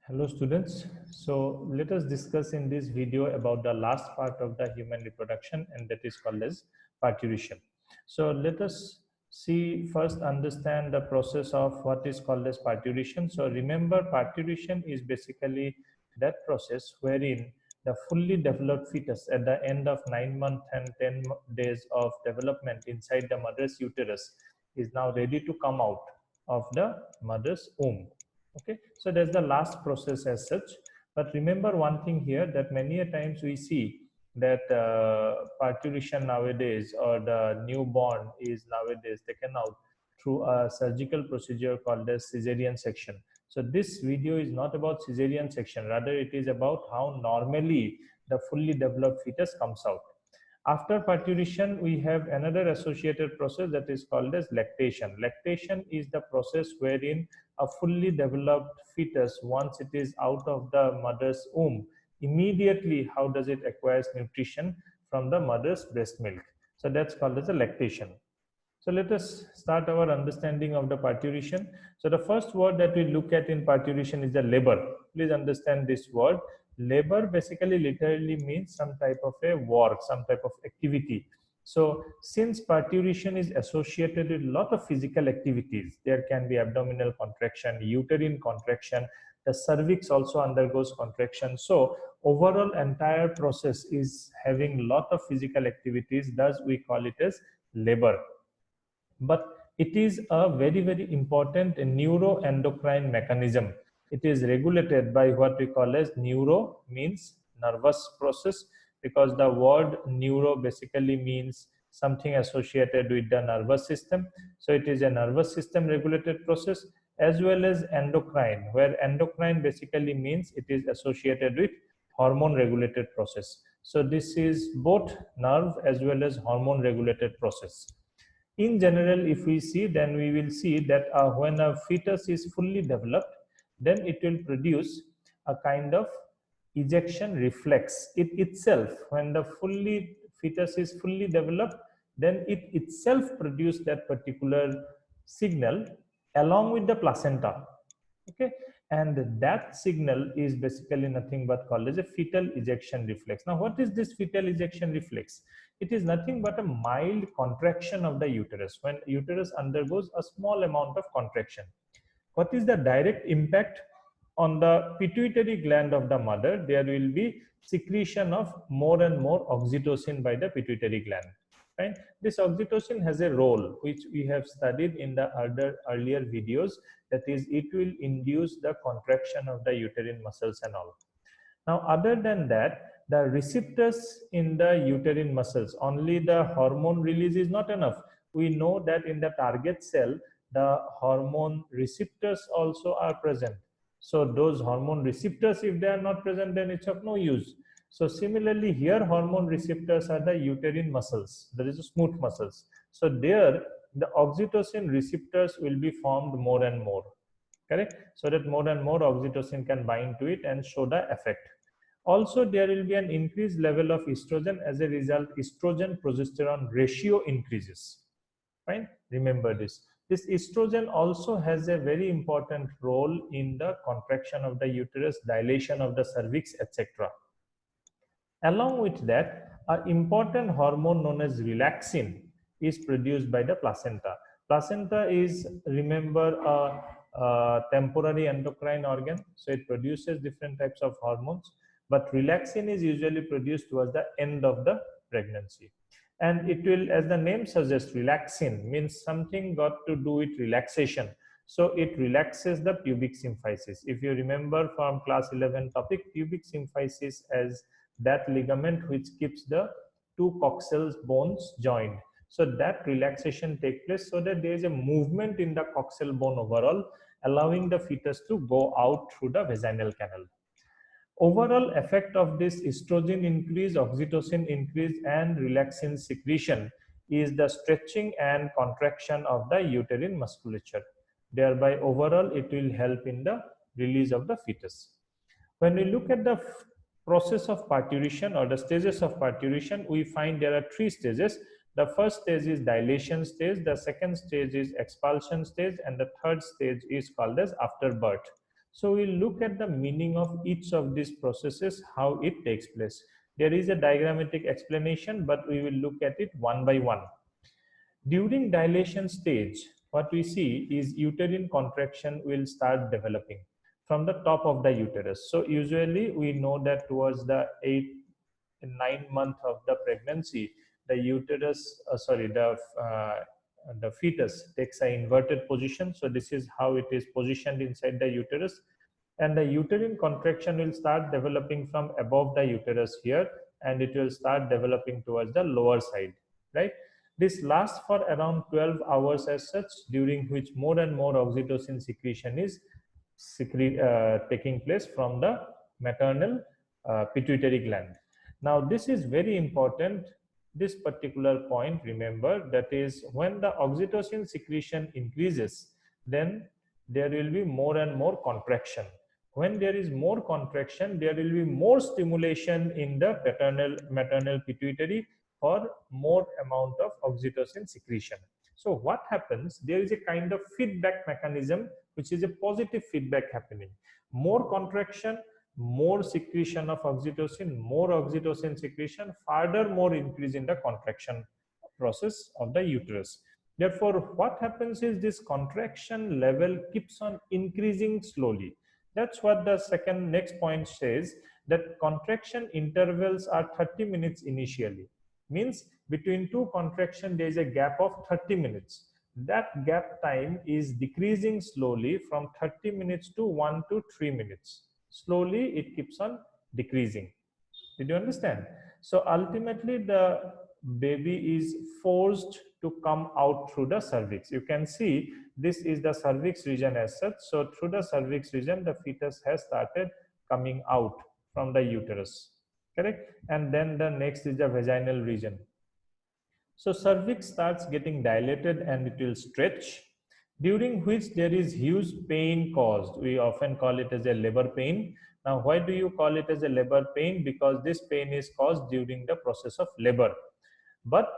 Hello students. So let us discuss in this video about the last part of the human reproduction, and that is called as parturition. So let us see first understand the process of what is called as parturition. So remember, parturition is basically that process wherein the fully developed fetus at the end of 9 months and 10 days of development inside the mother's uterus is now ready to come out of the mother's womb. Okay, so that's the last process as such. But remember one thing here, that many a times we see that parturition nowadays, or the newborn is nowadays taken out through a surgical procedure called as cesarean section. So this video is not about cesarean section, rather it is about how normally the fully developed fetus comes out. After parturition, we have another associated process that is called as lactation. Lactation is the process wherein a fully developed fetus, once it is out of the mother's womb, immediately how does it acquires nutrition from the mother's breast milk. So that's called as a lactation. So let us start our understanding of the parturition. So the first word that we look at in parturition is the labor. Please understand this word. Labor basically literally means some type of a work, some type of activity. So since parturition is associated with a lot of physical activities, there can be abdominal contraction, uterine contraction, the cervix also undergoes contraction. So overall entire process is having a lot of physical activities, thus we call it as labor. But it is a very important neuroendocrine mechanism. It is regulated by what we call as neuro, means nervous process, because the word neuro basically means something associated with the nervous system. So it is a nervous system regulated process, as well as endocrine, where endocrine basically means it is associated with hormone regulated process. So this is both nerve as well as hormone regulated process. In general, if we see, then we will see that when a fetus is fully developed, then it will produce a kind of ejection reflex. It itself, when the fully fetus is fully developed, then it itself produces that particular signal along with the placenta. Okay, and that signal is basically nothing but called as a fetal ejection reflex. Now what is this fetal ejection reflex? It is nothing but a mild contraction of the uterus. When uterus undergoes a small amount of contraction, what is the direct impact on the pituitary gland of the mother? There will be secretion of more and more oxytocin by the pituitary gland. Right? This oxytocin has a role which we have studied in the earlier videos, that is, it will induce the contraction of the uterine muscles and all. Now, other than that, the receptors in the uterine muscles, only the hormone release is not enough. We know that in the target cell, the hormone receptors also are present. So those hormone receptors, if they are not present, then it's of no use. So similarly, here hormone receptors are the uterine muscles. There is a smooth muscles. So there, the oxytocin receptors will be formed more and more. Correct? So that more and more oxytocin can bind to it and show the effect. Also, there will be an increased level of estrogen. As a result, estrogen progesterone ratio increases. Fine, remember this. This estrogen also has a very important role in the contraction of the uterus, dilation of the cervix, etc. Along with that, an important hormone known as relaxin is produced by the placenta. Placenta is, remember, a temporary endocrine organ, so it produces different types of hormones, but relaxin is usually produced towards the end of the pregnancy. And it will, as the name suggests, relaxin means something got to do with relaxation. So it relaxes the pubic symphysis. If you remember from class 11 topic, pubic symphysis as that ligament which keeps the two coxal bones joined. So that relaxation takes place so that there is a movement in the coxal bone overall, allowing the fetus to go out through the vaginal canal. Overall effect of this estrogen increase, oxytocin increase, and relaxin secretion is the stretching and contraction of the uterine musculature. Thereby, overall, it will help in the release of the fetus. When we look at the process of parturition or the stages of parturition, we find there are three stages. The first stage is dilation stage, the second stage is expulsion stage, and the third stage is called as afterbirth. So we'll look at the meaning of each of these processes, how it takes place. There is a diagrammatic explanation, but we will look at it one by one. During dilation stage, what we see is uterine contraction will start developing from the top of the uterus. So usually we know that towards the 9 month of the pregnancy, the uterus, the fetus takes an inverted position. So this is how it is positioned inside the uterus, and the uterine contraction will start developing from above the uterus here, and it will start developing towards the lower side, right? This lasts for around 12 hours as such, during which more and more oxytocin secretion is taking place from the maternal pituitary gland. Now, this is very important. This particular point, remember, that is when the oxytocin secretion increases, then there will be more and more contraction. When there is more contraction, there will be more stimulation in the maternal pituitary for more amount of oxytocin secretion. So what happens, there is a kind of feedback mechanism, which is a positive feedback happening. More contraction, more secretion of oxytocin, more oxytocin secretion, further more increase in the contraction process of the uterus. Therefore, what happens is this contraction level keeps on increasing slowly. That's what the next point says, that contraction intervals are 30 minutes initially. Means between two contraction there is a gap of 30 minutes. That gap time is decreasing slowly from 30 minutes to 1 to 3 minutes. Slowly it keeps on decreasing. Did you understand? So ultimately the baby is forced to come out through the cervix. You can see this is the cervix region as such. So through the cervix region, the fetus has started coming out from the uterus, correct? And then the next is the vaginal region. So cervix starts getting dilated and it will stretch, during which there is huge pain caused. We often call it as a labor pain. Now, why do you call it as a labor pain? Because this pain is caused during the process of labor. But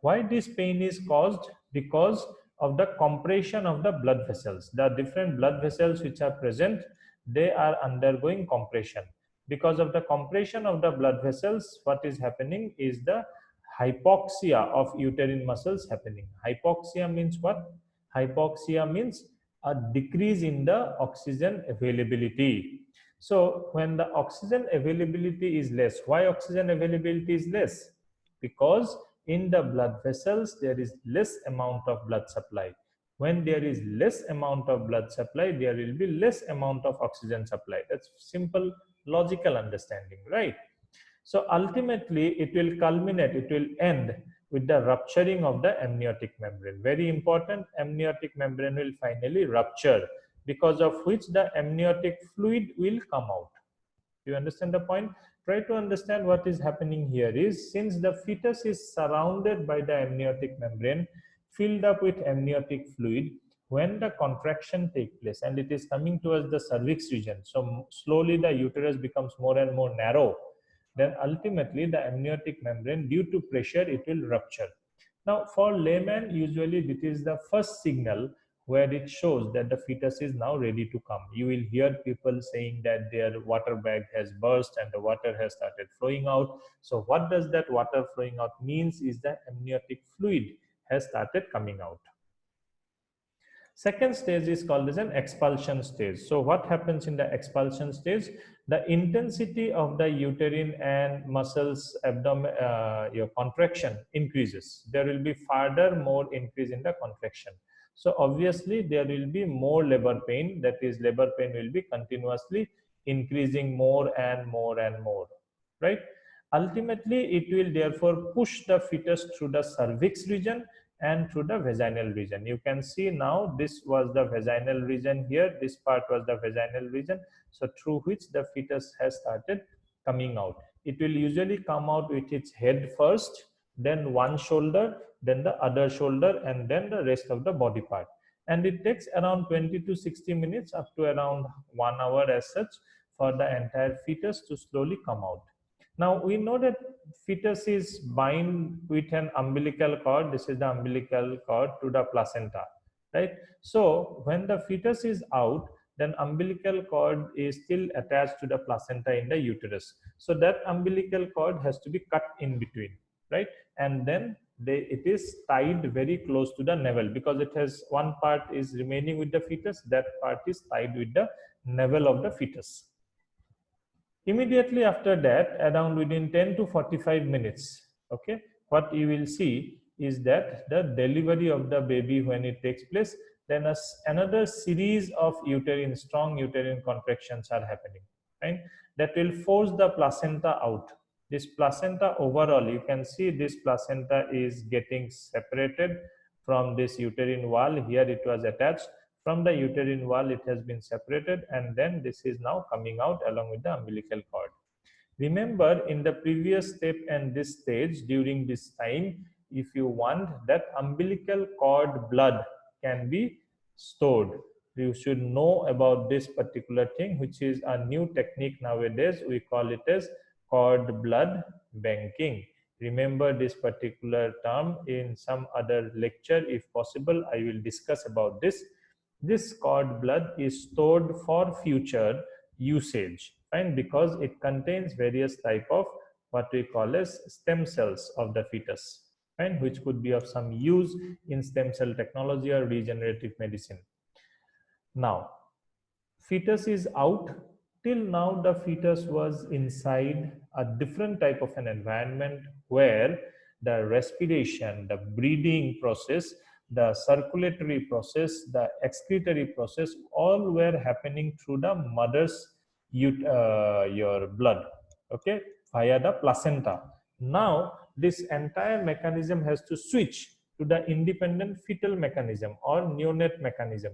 why this pain is caused? Because of the compression of the blood vessels. The different blood vessels which are present, they are undergoing compression. Because of the compression of the blood vessels, what is happening is the hypoxia of uterine muscles happening. Hypoxia means what? Hypoxia means a decrease in the oxygen availability. So when the oxygen availability is less, why oxygen availability is less? Because in the blood vessels there is less amount of blood supply. When there is less amount of blood supply, there will be less amount of oxygen supply. That's simple logical understanding, right? So ultimately it will culminate, it will end with the rupturing of the amniotic membrane. Very important, amniotic membrane will finally rupture, because of which the amniotic fluid will come out. Do you understand the point? Try to understand what is happening here is, since the fetus is surrounded by the amniotic membrane, filled up with amniotic fluid, when the contraction takes place and it is coming towards the cervix region, so slowly the uterus becomes more and more narrow, then ultimately the amniotic membrane, due to pressure, it will rupture. Now, for layman, usually it is the first signal where it shows that the fetus is now ready to come. You will hear people saying that their water bag has burst and the water has started flowing out. So what does that water flowing out means is that amniotic fluid has started coming out. Second stage is called as an expulsion stage. So what happens in the expulsion stage? The intensity of the uterine and muscles abdomen, your contraction increases. There will be further more increase in the contraction. So obviously there will be more labor pain. That is, labor pain will be continuously increasing more and more and more, right? Ultimately, it will therefore push the fetus through the cervix region and through the vaginal region. You can see now this was the vaginal region here, this part was the vaginal region, so through which the fetus has started coming out. It will usually come out with its head first, then one shoulder, then the other shoulder, and then the rest of the body part. And it takes around 20 to 60 minutes up to around 1 hour as such for the entire fetus to slowly come out. Now we know that fetus is bind with an umbilical cord. This is the umbilical cord to the placenta, right? So when the fetus is out, then umbilical cord is still attached to the placenta in the uterus. So that umbilical cord has to be cut in between, right? And then it is tied very close to the navel, because it has one part is remaining with the fetus, that part is tied with the navel of the fetus. Immediately after that, around within 10 to 45 minutes, okay, what you will see is that the delivery of the baby, when it takes place, then another series of strong uterine contractions are happening, right? That will force the placenta out. This placenta overall, you can see this placenta is getting separated from this uterine wall. Here it was attached. From the uterine wall, it has been separated, and then this is now coming out along with the umbilical cord. Remember, in the previous step and this stage, during this time, if you want, that umbilical cord blood can be stored. You should know about this particular thing, which is a new technique nowadays. We call it as cord blood banking. Remember this particular term in some other lecture. If possible, I will discuss about this. This cord blood is stored for future usage, and because it contains various type of what we call as stem cells of the fetus, and which could be of some use in stem cell technology or regenerative medicine. Now, fetus is out. Till now, the fetus was inside a different type of an environment where the respiration, the breathing process, the circulatory process, the excretory process, all were happening through the mother's your blood, okay, via the placenta. Now, this entire mechanism has to switch to the independent fetal mechanism or neonate mechanism.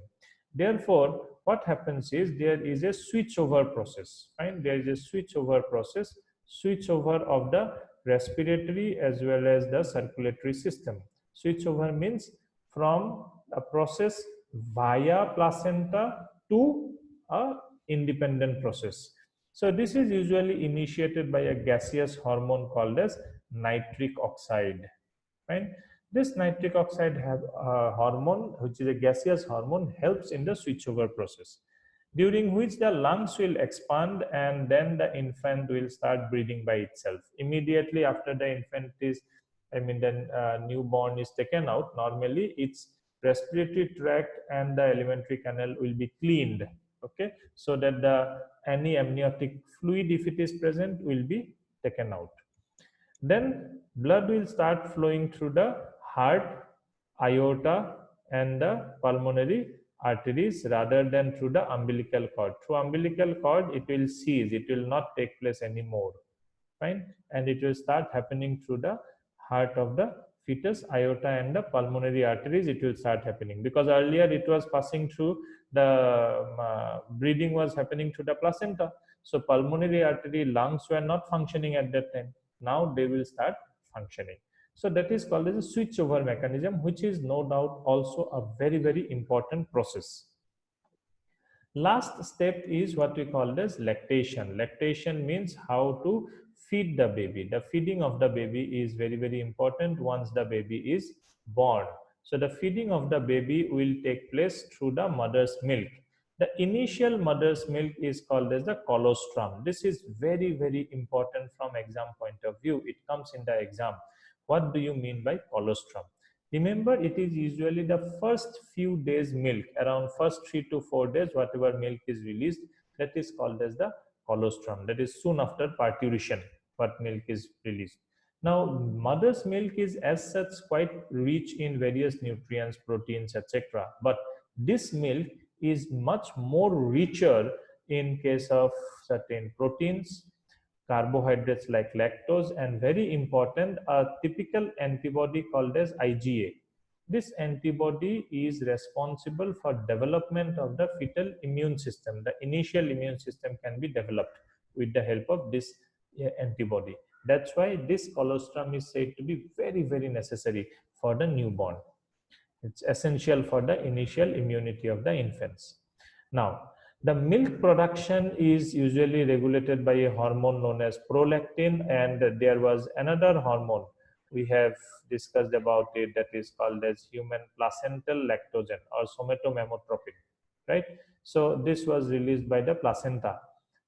Therefore, what happens is there is a switchover process, right? There is a switchover process, switchover of the respiratory as well as the circulatory system. Switchover means from a process via placenta to a independent process. So this is usually initiated by a gaseous hormone called as nitric oxide, right? This nitric oxide hormone, which is a gaseous hormone, helps in the switchover process, during which the lungs will expand and then the infant will start breathing by itself. Immediately after the infant is, the newborn is taken out, normally its respiratory tract and the alimentary canal will be cleaned, okay, so that any amniotic fluid, if it is present, will be taken out. Then blood will start flowing through the heart, aorta, and the pulmonary arteries rather than through the umbilical cord. Through umbilical cord, it will cease, it will not take place anymore, fine, and it will start happening through the heart of the fetus, aorta, and the pulmonary arteries. It will start happening, because earlier it was passing through the breathing was happening through the placenta. So pulmonary artery, lungs were not functioning at that time. Now they will start functioning. So that is called as a switchover mechanism, which is no doubt also a very, very important process. Last step is what we call as lactation. Lactation means how to feed the baby. The feeding of the baby is very, very important once the baby is born. So the feeding of the baby will take place through the mother's milk. The initial mother's milk is called as the colostrum. This is very, very important from exam point of view. It comes in the exam. What do you mean by colostrum? Remember, it is usually the first few days milk, around first 3 to 4 days, whatever milk is released, that is called as the colostrum. That is soon after parturition, what milk is released. Now, mother's milk is as such quite rich in various nutrients, proteins, etc. But this milk is much more richer in case of certain proteins, carbohydrates like lactose, and very important, a typical antibody called as IgA. This antibody is responsible for development of the fetal immune system. The initial immune system can be developed with the help of this antibody. That's why this colostrum is said to be very, very necessary for the newborn. It's essential for the initial immunity of the infants. Now, the milk production is usually regulated by a hormone known as prolactin, and there was another hormone we have discussed about it, that is called as human placental lactogen or somatomamotropin, right? So this was released by the placenta.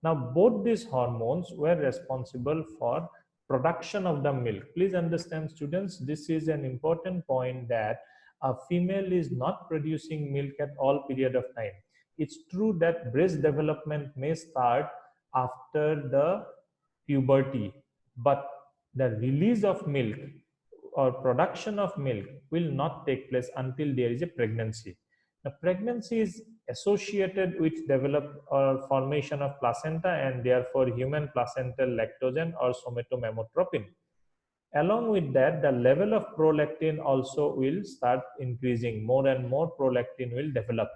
Now both these hormones were responsible for production of the milk. Please understand, students, this is an important point, that a female is not producing milk at all period of time. It's true that breast development may start after the puberty, but the release of milk or production of milk will not take place until there is a pregnancy. The pregnancy is associated with develop or formation of placenta, and therefore human placental lactogen or somatomamotropin. Along with that, the level of prolactin also will start increasing. More and more prolactin will develop.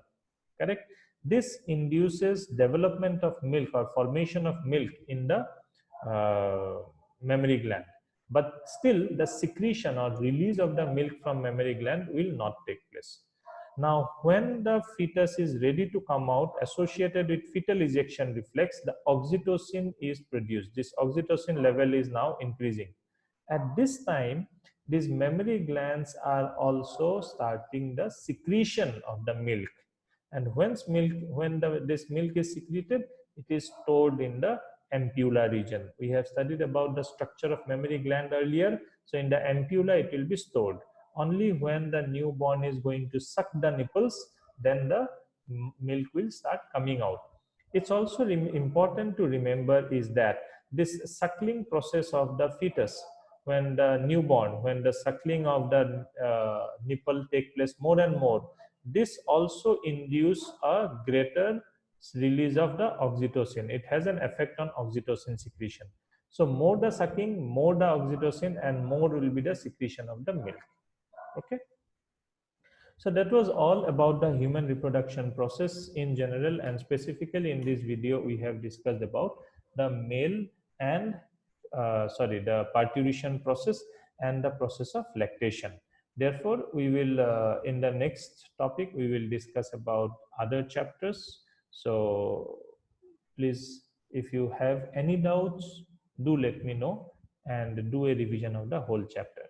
Correct? This induces development of milk or formation of milk in the mammary gland. But still, the secretion or release of the milk from mammary gland will not take place. Now, when the fetus is ready to come out, associated with fetal ejection reflex, the oxytocin is produced. This oxytocin level is now increasing. At this time, these mammary glands are also starting the secretion of the milk. And when this milk is secreted, it is stored in the ampulla region. We have studied about the structure of mammary gland earlier. So in the ampulla, it will be stored. Only when the newborn is going to suck the nipples, then the milk will start coming out. It's also important to remember is that this suckling process of the fetus, when the newborn, when the suckling of the nipple take place more and more, this also induce a greater release of the oxytocin. It has an effect on oxytocin secretion. So more the sucking, more the oxytocin, and more will be the secretion of the milk. Okay. So that was all about the human reproduction process in general, and specifically in this video we have discussed about the male and the parturition process and the process of lactation. Therefore, we will in the next topic we will discuss about other chapters. So please, if you have any doubts, do let me know and do a revision of the whole chapter.